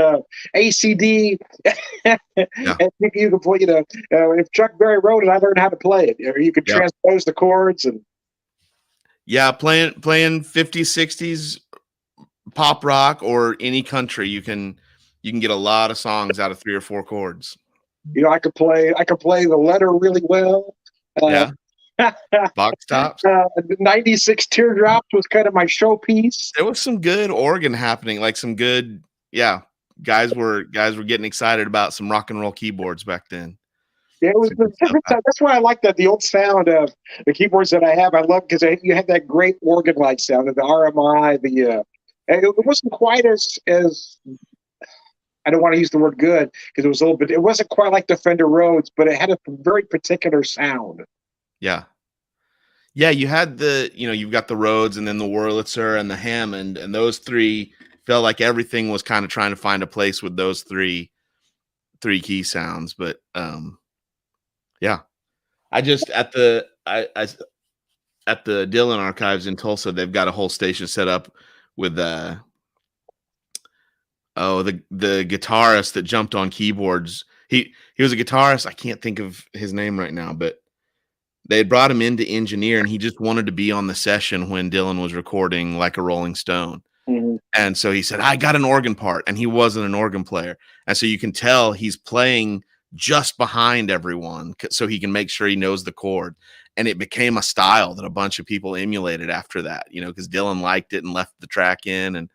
ACD, and you can play. If Chuck Berry wrote it, I learned how to play it. You could transpose the chords and. Yeah, playing 50s, 60s pop rock or any country, you can get a lot of songs out of 3 or 4 chords. I could play the letter really well. Box tops. 96 Teardrops was kind of my showpiece. There was some good organ happening, like some good, guys were getting excited about some rock and roll keyboards back then. Yeah, it was that's why I like the old sound of the keyboards that I have. I love because you had that great organ-like sound of the RMI. It wasn't quite as I don't want to use the word good because it was a little bit. It wasn't quite like the Fender Rhodes, but it had a very particular sound. Yeah, you had you've got the Rhodes and then the Wurlitzer and the Hammond, and those 3 felt like everything was kind of trying to find a place with those three key sounds. But I just at the Dylan Archives in Tulsa, they've got a whole station set up with the guitarist that jumped on keyboards. He was a guitarist. I can't think of his name right now, but they had brought him in to engineer, and he just wanted to be on the session when Dylan was recording Like a Rolling Stone. Mm-hmm. And so he said, I got an organ part, and he wasn't an organ player. And so you can tell he's playing just behind everyone so he can make sure he knows the chord. And it became a style that a bunch of people emulated after that, because Dylan liked it and left the track in. And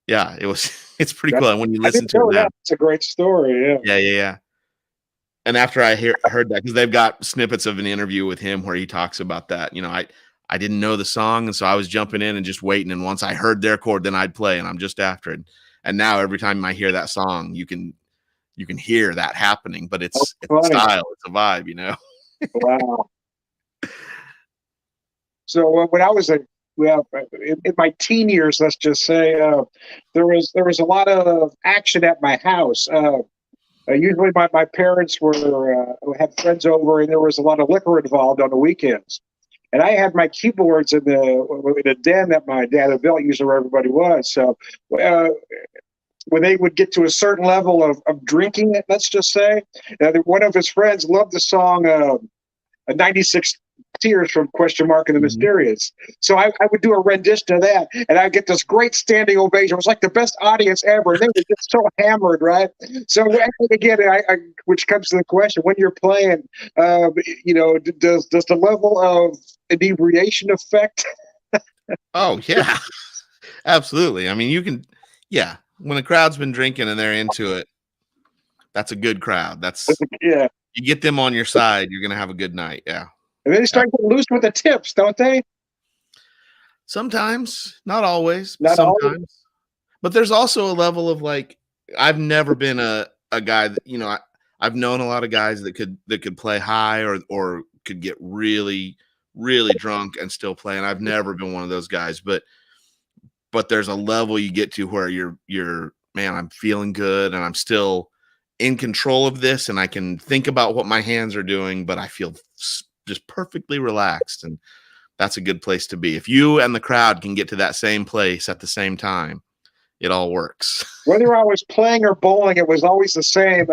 it's pretty cool. And when you listen to it, it's a great story. Yeah. And after I heard that, because they've got snippets of an interview with him where he talks about that, I didn't know the song, and so I was jumping in and just waiting. And once I heard their chord, then I'd play, and I'm just after it. And now every time I hear that song, you can hear that happening, but it's a style, it's a vibe, Wow. So when I was in my teen years, let's just say, there was a lot of action at my house. Usually my parents had friends over, and there was a lot of liquor involved on the weekends. And I had my keyboards in the den that my dad had built, usually where everybody was. So when they would get to a certain level of drinking it, let's just say, one of his friends loved the song 96 Tears from Question Mark and the Mysterious. So I would do a rendition of that, and I'd get this great standing ovation. It was like the best audience ever. And they were just so hammered, right? So again, which comes to the question, when you're playing, does the level of inebriation affect? Oh, yeah, absolutely. I mean, yeah, when a crowd's been drinking and they're into it, that's a good crowd. Yeah. You get them on your side, you're going to have a good night. Yeah. And then they start getting loose with the tips, don't they? Sometimes, not always, Not sometimes. always. But there's also a level of like, I've never been a guy that, I've known a lot of guys that could play high or could get really, really drunk and still play. And I've never been one of those guys, but there's a level you get to where you're, man, I'm feeling good and I'm still in control of this and I can think about what my hands are doing, but I feel just perfectly relaxed. And that's a good place to be. If you and the crowd can get to that same place at the same time, it all works. Whether I was playing or bowling, it was always the same.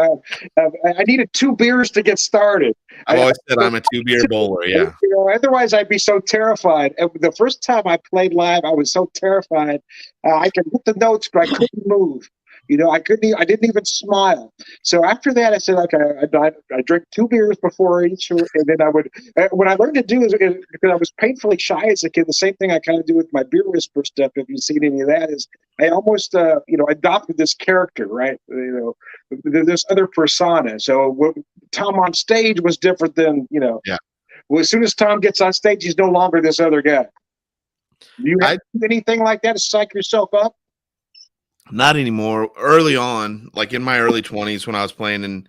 I needed 2 beers to get started. I've always said I'm a 2-beer bowler. Yeah. Otherwise, I'd be so terrified. And the first time I played live, I was so terrified. I could hit the notes, but I couldn't move. I didn't even smile. So after that, I said, okay, I drink 2 beers before each, and then I would. What I learned to do is because I was painfully shy as a kid. The same thing I kind of do with my beer whisper stuff. If you've seen any of that, is I almost adopted this character, right? This other persona. So Tom on stage was different than Yeah. Well, as soon as Tom gets on stage, he's no longer this other guy. Do you have anything like that to psych yourself up? Not anymore. Early on, like in my early 20s when I was playing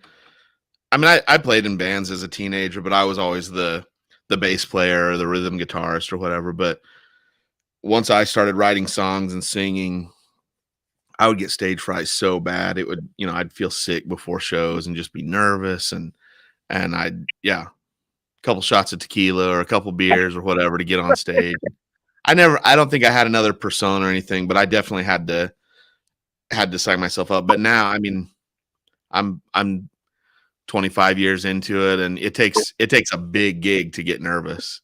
I played in bands as a teenager, but I was always the bass player or the rhythm guitarist or whatever. But once I started writing songs and singing, I would get stage fright so bad. It would, I'd feel sick before shows and just be nervous. And a couple shots of tequila or a couple beers or whatever to get on stage. I don't think I had another persona or anything, but I definitely had to psych myself up. But now, I mean, I'm 25 years into it, and it takes a big gig to get nervous.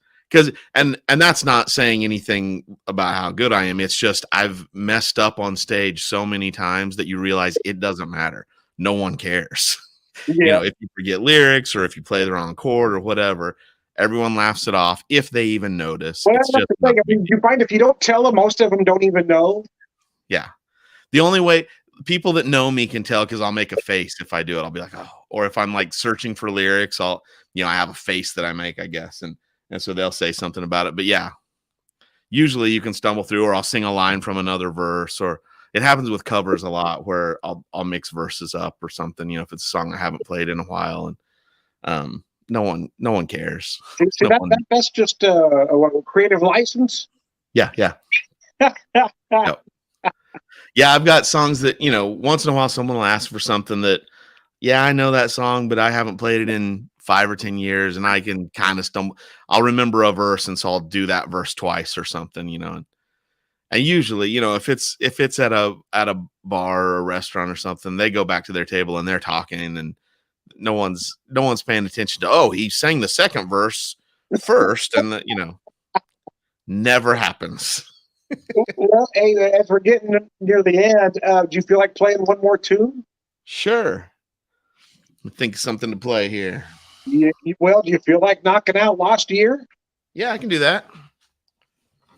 And that's not saying anything about how good I am. It's just I've messed up on stage so many times that you realize it doesn't matter. No one cares. Yeah. If you forget lyrics or if you play the wrong chord or whatever, everyone laughs it off if they even notice. Well, you find if you don't tell them, most of them don't even know. Yeah. The only way people that know me can tell, because I'll make a face if I do it. I'll be like, oh, or if I'm like searching for lyrics, I have a face that I make, I guess. And so they'll say something about it. But yeah, usually you can stumble through, or I'll sing a line from another verse, or it happens with covers a lot where I'll mix verses up or something, if it's a song I haven't played in a while. And no one cares. See, that's just a creative license. Yeah. Yeah. Yep. Yeah, I've got songs that, once in a while someone will ask for something that, yeah, I know that song, but I haven't played it in 5 or 10 years, and I can kind of stumble. I'll remember a verse, and so I'll do that verse twice or something, And usually, if it's at a bar or a restaurant or something, they go back to their table and they're talking, and no one's paying attention to, oh, he sang the second verse first, and never happens. Well, hey, as we're getting near the end, do you feel like playing one more tune? Sure. I think something to play here. Do you feel like knocking out Lost Year? Yeah, I can do that.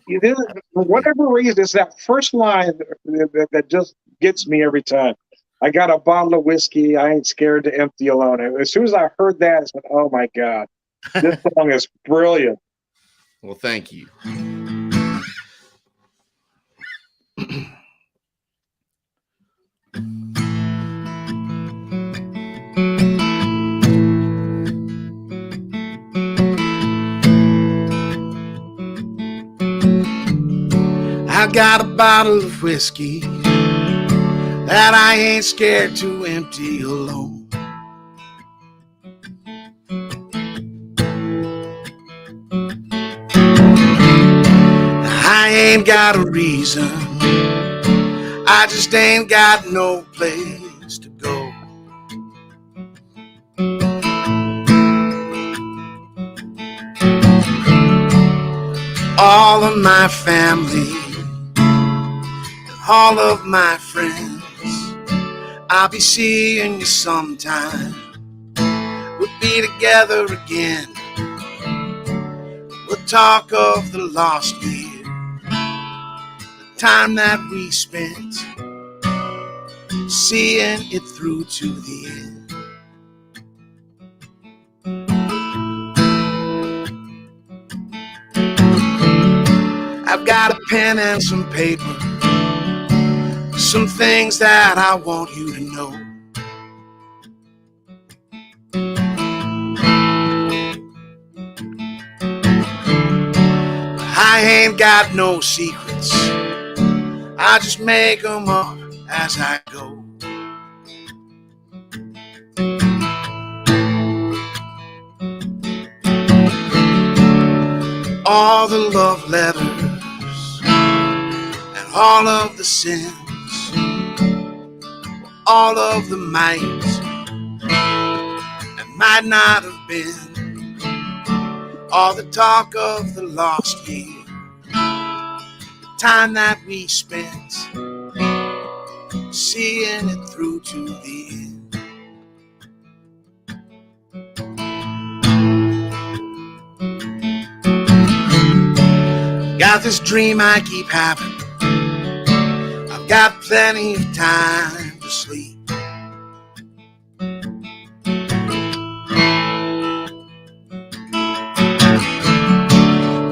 For whatever reason, it's that first line that just gets me every time. I got a bottle of whiskey. I ain't scared to empty alone. And as soon as I heard that, I said, oh, my God. This song is brilliant. Well, thank you. I got a bottle of whiskey that I ain't scared to empty alone. ain't got a reason. I just ain't got no place to go. All of my family, all of my friends, I'll be seeing you sometime. We'll be together again. We'll talk of the lost year, the time that we spent seeing it through to the end. I've got a pen and some paper, some things that I want you to know. I ain't got no secrets, I just make them up as I go. All the love letters and all of the sins, all of the might and might not have been, all the talk of the lost year, the time that we spent seeing it through to the end. Got this dream I keep having, I've got plenty of time to sleep.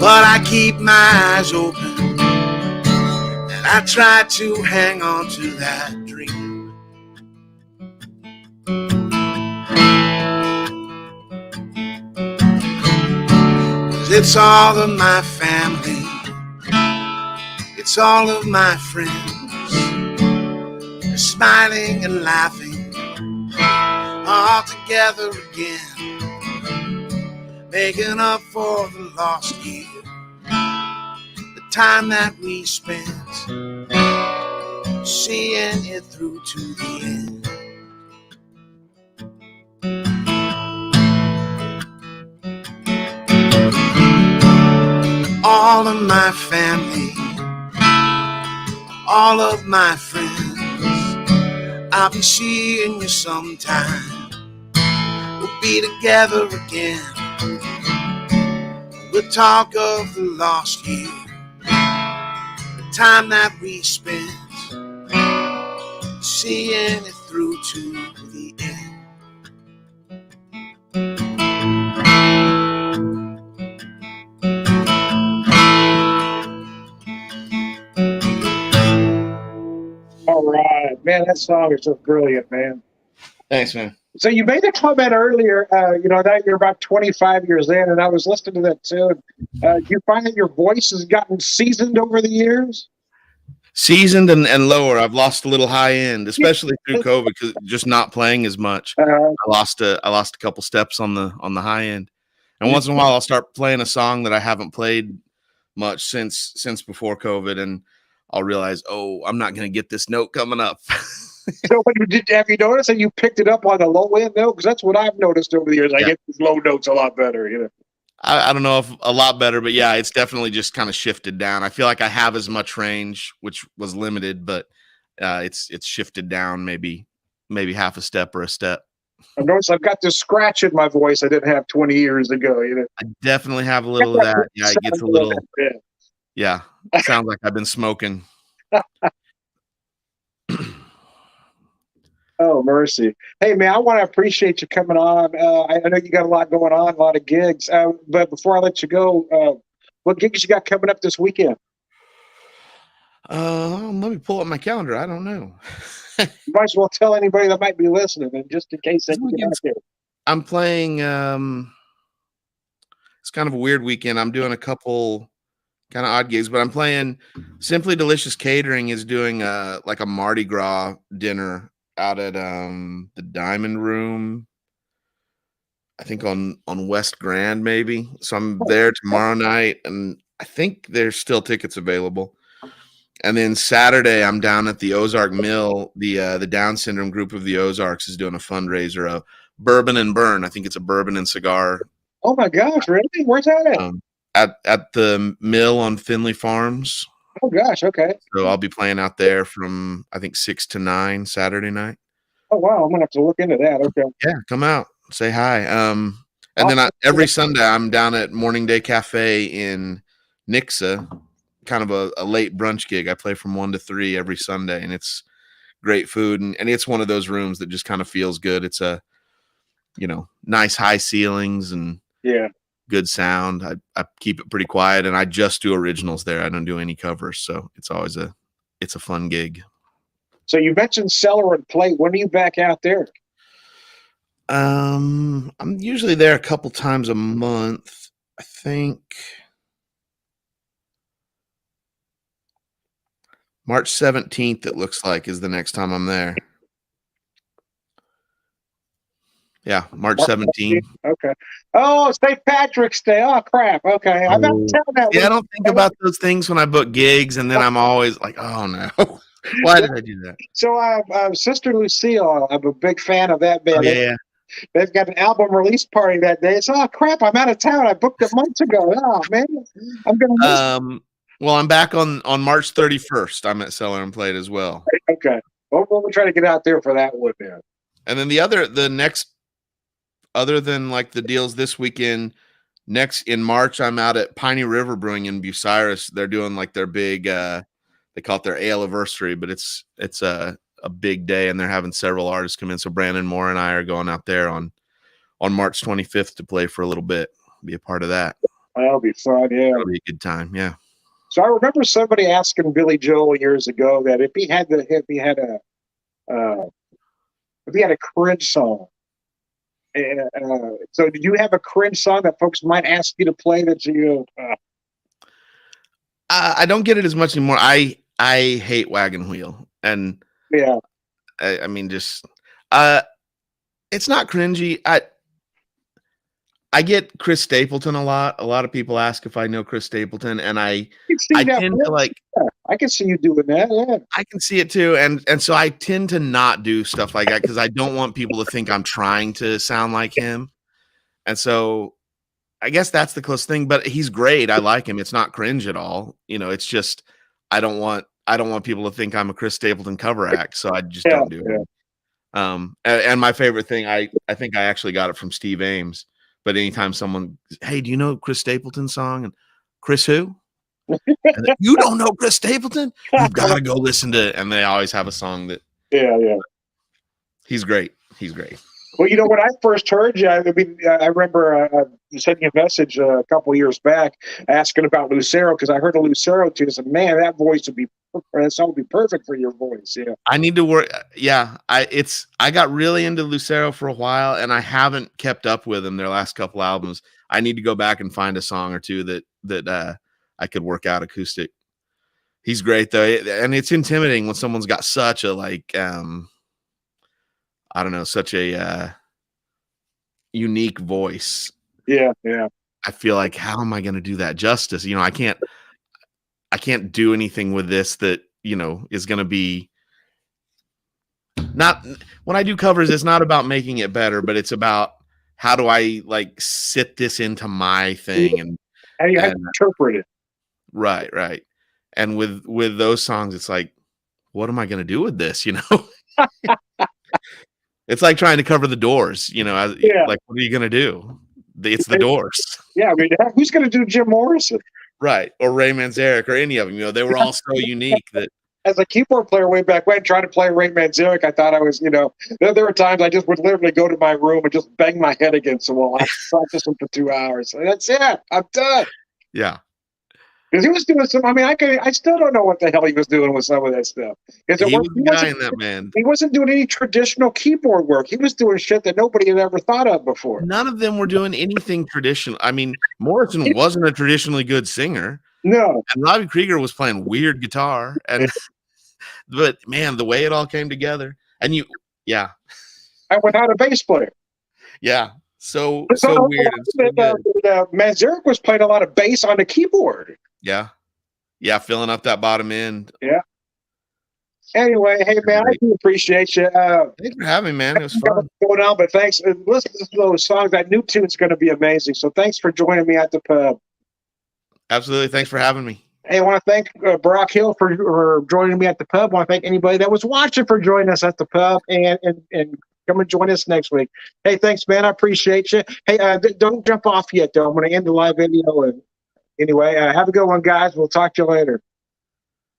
But I keep my eyes open and I try to hang on to that dream. It's all of my family, it's all of my friends. They're smiling and laughing all together again, making up for the lost year, the time that we spent seeing it through to the end. All of my family, all of my friends, I'll be seeing you sometime. We'll be together again. We'll talk of the lost year, the time that we spent seeing it through to the end. All right, man, that song is just brilliant, man. Thanks, man. So you made a comment earlier, that you're about 25 years in, and I was listening to that tune. You find that your voice has gotten seasoned over the years? Seasoned and lower. I've lost a little high end, especially through COVID, because just not playing as much. I lost a couple steps on the high end. And once in a while I'll start playing a song that I haven't played much since before COVID, and I'll realize, oh, I'm not going to get this note coming up. So have you noticed that you picked it up on the low end note? Because that's what I've noticed over the years. I get these low notes a lot better, I don't know if a lot better, but yeah, it's definitely just kind of shifted down. I feel like I have as much range, which was limited, but it's shifted down maybe half a step or a step. I noticed I've got this scratch in my voice I didn't have 20 years ago. I definitely have a little of that. Yeah, it gets a little. Yeah, sounds like I've been smoking. Oh, mercy. Hey, man, I want to appreciate you coming on. I know you got a lot going on, a lot of gigs. But before I let you go, what gigs you got coming up this weekend? Let me pull up my calendar. I don't know. You might as well tell anybody that might be listening, and just in case they get out there. I'm playing. It's kind of a weird weekend. I'm doing a couple kind of odd gigs, but I'm playing. Simply Delicious Catering is doing like a Mardi Gras dinner out at the Diamond Room, I think on West Grand maybe. So I'm there tomorrow night, and I think there's still tickets available. And then Saturday, I'm down at the Ozark Mill. The Down syndrome group of the Ozarks is doing a fundraiser, a bourbon and burn. I think it's a bourbon and cigar. Oh my gosh, really? Where's that At the mill on Finley Farms. Oh gosh, okay. So I'll be playing out there from I think 6 to 9 Saturday night. Oh wow, I'm gonna have to look into that. Okay. Yeah, come out, say hi. And then every Sunday I'm down at Morning Day Cafe in Nixa, kind of a late brunch gig. I play from 1 to 3 every Sunday, and it's great food, and it's one of those rooms that just kind of feels good. It's a nice high ceilings and good sound. I keep it pretty quiet, and I just do originals there. I don't do any covers, so it's always a fun gig. So you mentioned Cellar and Plate. When are you back out there? I'm usually there a couple times a month. I think March 17th, it looks like, is the next time I'm there. Yeah, March 17th. Okay. Oh, St. Patrick's Day. Oh, crap. Okay. I'm not telling that. Yeah, I don't think about those things when I book gigs, and then I'm always like, oh, no. Why did I do that? So, Sister Lucille, I'm a big fan of that band. Oh, yeah. They've got an album release party that day. It's, oh, crap, I'm out of town. I booked it months ago. Oh, man. I'm going to well, I'm back on March 31st. I'm at Cellar and Plate as well. Okay. Well, we'll try to get out there for that one then. And then other than like the deals this weekend, next in March, I'm out at Piney River Brewing in Bucyrus. They're doing like their big, they call it their ale-iversary, but it's a big day, and they're having several artists come in. So Brandon Moore and I are going out there on March 25th to play for a little bit, be a part of that. That'll be fun, yeah. That'll be a good time, yeah. So I remember somebody asking Billy Joel years ago that if he had a cringe song. So did you have a cringe song that folks might ask you to play that you? I don't get it as much anymore. I hate Wagon Wheel, and yeah, I mean, just it's not cringy. I get Chris Stapleton a lot. A lot of people ask if I know Chris Stapleton, and I tend to like. Yeah, I can see you doing that. Yeah. I can see it too, and so I tend to not do stuff like that because I don't want people to think I'm trying to sound like him, and so I guess that's the close thing. But he's great. I like him. It's not cringe at all. It's just I don't want people to think I'm a Chris Stapleton cover act, so I just don't do it. And my favorite thing, I think I actually got it from Steve Ames. But anytime someone, hey, do you know Chris Stapleton's song? And Chris who? And you don't know Chris Stapleton? You've got to go listen to it. And they always have a song that. Yeah. He's great. He's great. Well, when I first heard you, I remember sending you a message a couple of years back asking about Lucero because I heard a Lucero too. I said, man, that song would be perfect for your voice. Yeah. I need to work. Yeah. I got really into Lucero for a while, and I haven't kept up with them their last couple albums. I need to go back and find a song or two that I could work out acoustic. He's great though. And it's intimidating when someone's got such a I don't know, such a unique voice. Yeah. I feel like, how am I going to do that justice? I can't do anything with this that, is going to be not when I do covers. It's not about making it better, but it's about how do I like sit this into my thing and how you have to interpret it. Right. And with those songs, it's like, what am I going to do with this? It's like trying to cover the Doors, like, what are you going to do? It's the Doors. Yeah. I mean, who's going to do Jim Morrison? Right. Or Ray Manzarek or any of them, they were all so unique that. As a keyboard player way back when, trying to play Ray Manzarek, I thought I was, there were times I just would literally go to my room and just bang my head against the wall. I practiced him for 2 hours. And that's it. I'm done. Yeah. Because he was doing some. I mean, I still don't know what the hell he was doing with some of that stuff. He was the guy in that band. He wasn't doing any traditional keyboard work. He was doing shit that nobody had ever thought of before. None of them were doing anything traditional. I mean, Morrison wasn't a traditionally good singer. No. And Robbie Krieger was playing weird guitar. But man, the way it all came together. And I without a bass player. Yeah. So weird. Manzarek was playing a lot of bass on the keyboard. Yeah. yeah, filling up that bottom end. Yeah. Anyway, hey man, I do appreciate you. Thanks for having me, man. It was got fun. what's going on, but thanks. Listen to those songs. That new tune's going to be amazing. So thanks for joining me at the pub. Absolutely. Thanks for having me. Hey, I want to thank Barak Hill for joining me at the pub. I want to thank anybody that was watching for joining us at the pub, and come and join us next week. Hey, thanks, man. I appreciate you. Hey, don't jump off yet, though. I'm going to end the live video. And anyway, have a good one, guys. We'll talk to you later.